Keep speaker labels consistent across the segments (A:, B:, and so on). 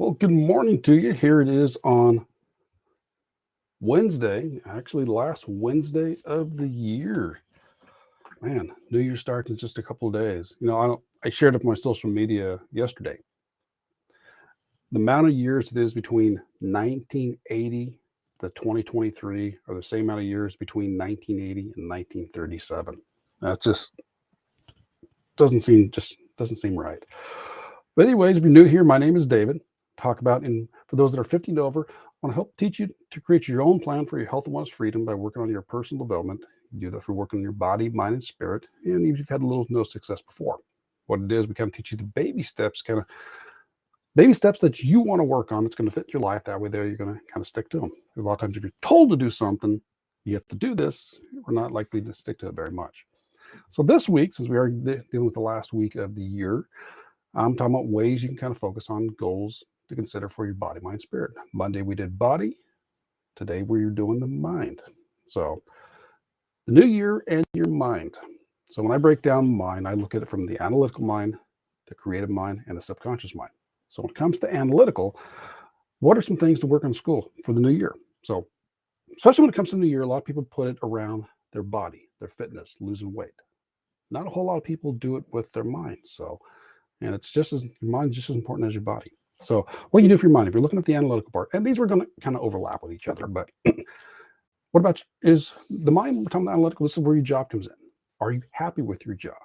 A: Well, good morning to you. Here it is on Wednesday, actually, last Wednesday of the year. Man, New Year starts in just a couple of days. I shared up my social media yesterday. The amount of years it is between 1980 to 2023 are the same amount of years between 1980 and 1937. That just doesn't seem right. But anyways, if you're new here, my name is David. Talk about, and for those that are 50 and over, I want to help teach you to create your own plan for your health and wellness freedom by working on your personal development. You do that for working on your body, mind, and spirit. And even if you've had a little no success before, what it is, we kind of teach you the baby steps that you want to work on that's going to fit your life. That way, there you're going to kind of stick to them. Because a lot of times, if you're told to do something, you have to do this. We're not likely to stick to it very much. So this week, since we are dealing with the last week of the year, I'm talking about ways you can kind of focus on goals to consider for your body, mind, spirit. Monday we did body. Today we're doing the mind. So the new year and your mind. So when I break down mind, I look at it from the analytical mind, the creative mind, and the subconscious mind. So when it comes to analytical, what are some things to work on school for the new year? So especially when it comes to the new year, a lot of people put it around their body, their fitness, losing weight. Not a whole lot of people do it with their mind. And it's just as your mind's just as important as your body. So what do you do for your mind? If you're looking at the analytical part, and these were going to kind of overlap with each other, but what about is the mind? We're talking about analytical. This is where your job comes in. Are you happy with your job?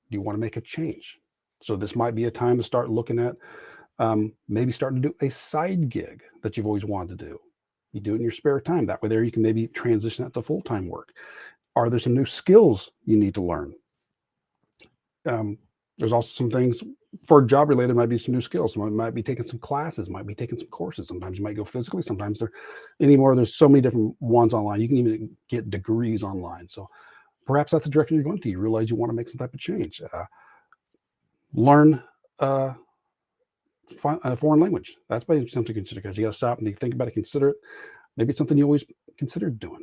A: Do you want to make a change? So this might be a time to start looking at maybe starting to do a side gig that you've always wanted to do. You do it in your spare time. That way there you can maybe transition that to full-time work. Are there some new skills you need to learn? There's also some things for job related, might be some new skills. Someone might be taking some classes, might be taking some courses. Sometimes you might go physically. Sometimes there's so many different ones online. You can even get degrees online. So perhaps that's the direction you're going to. You realize you want to make some type of change. Learn a foreign language. That's maybe something to consider because you got to stop and you think about it, consider it. Maybe it's something you always considered doing.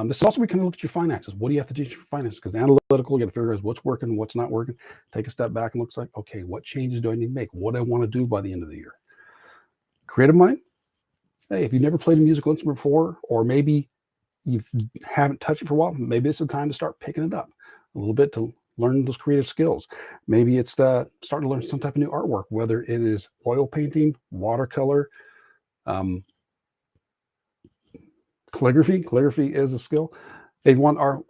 A: This is also we kind of look at your finances. What do you have to do for finances? Because analytical, you got to figure out what's working, what's not working. Take a step back and looks like, okay, what changes do I need to make? What do I want to do by the end of the year? Creative mind. Hey, if you've never played a musical instrument before, or maybe you haven't touched it for a while, maybe it's the time to start picking it up a little bit to learn those creative skills. Maybe it's starting to learn some type of new artwork, whether it is oil painting, watercolor, calligraphy. Calligraphy is a skill. If you want our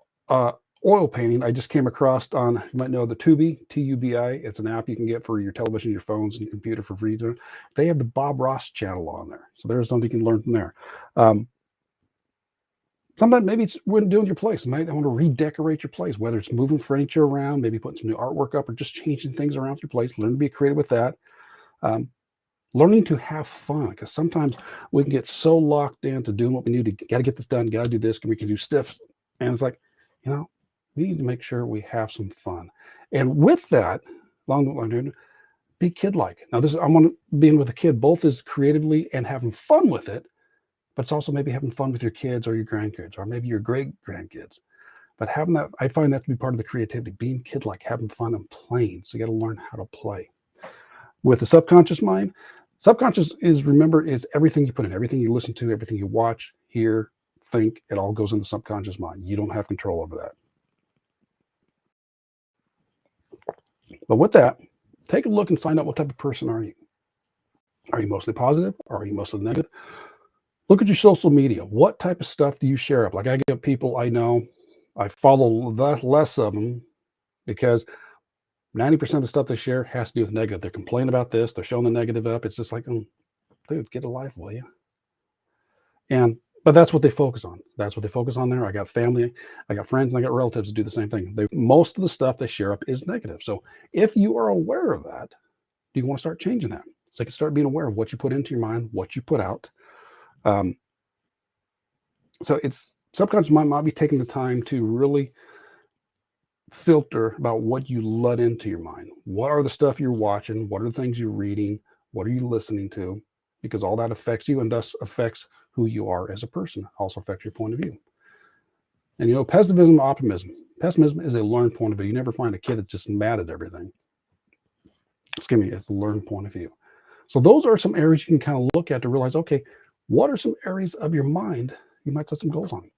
A: oil painting, I just came across on, you might know the Tubi, Tubi. It's an app you can get for your television, your phones, and your computer for free. They have the Bob Ross channel on there. So there's something you can learn from there. Sometimes maybe it's when doing your place. You might want to redecorate your place, whether it's moving furniture around, maybe putting some new artwork up, or just changing things around your place. Learn to be creative with that. Learning to have fun, because sometimes we can get so locked into doing what we need to, got to get this done, got to do this, we can do stiff. And it's like, we need to make sure we have some fun. And with that, be kid-like. Now, I want to be in with a kid, both is creatively and having fun with it, but it's also maybe having fun with your kids or your grandkids, or maybe your great-grandkids. But having that, I find that to be part of the creativity, being kid-like, having fun and playing. So you got to learn how to play. With the subconscious mind, subconscious is everything you put in, everything you listen to, everything you watch, hear, think, it all goes in the subconscious mind. You don't have control over that. But with that, take a look and find out what type of person are you. Are you mostly positive? Or are you mostly negative? Look at your social media. What type of stuff do you share up? Like I get people I know, I follow less of them because 90% of the stuff they share has to do with negative. They're complaining about this. They're showing the negative up. It's just like, dude, get a life, will you? But that's what they focus on. That's what they focus on there. I got family, I got friends, and I got relatives that do the same thing. Most of the stuff they share up is negative. So if you are aware of that, do you want to start changing that? So you can start being aware of what you put into your mind, what you put out. So it's subconscious mind might be taking the time to really filter about what you let into your mind. What are the stuff you're watching? What are the things you're reading? What are you listening to? Because all that affects you and thus affects who you are as a person. Also affects your point of view. And pessimism, optimism. Pessimism is a learned point of view. You never find a kid that's just mad at everything. It's a learned point of view. So those are some areas you can kind of look at to realize, okay, what are some areas of your mind you might set some goals on?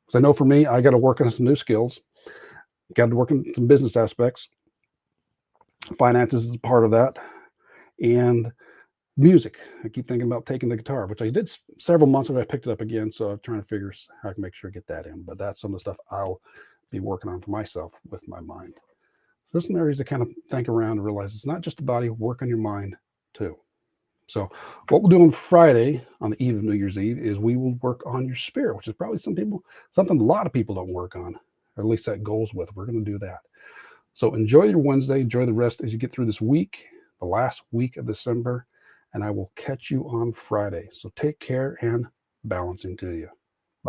A: Because I know for me, I got to work on some new skills, got to work on some business aspects. Finances is a part of that. And music. I keep thinking about taking the guitar, which I did several months ago. I picked it up again. So I'm trying to figure how I can make sure I get that in. But that's some of the stuff I'll be working on for myself with my mind. So there's some areas to kind of think around and realize it's not just the body, work on your mind too. So what we'll do on Friday, on the eve of New Year's Eve, is we will work on your spirit, which is probably something a lot of people don't work on, or at least set goals with. We're going to do that. So enjoy your Wednesday. Enjoy the rest as you get through this week, the last week of December, and I will catch you on Friday. So take care and balancing to you.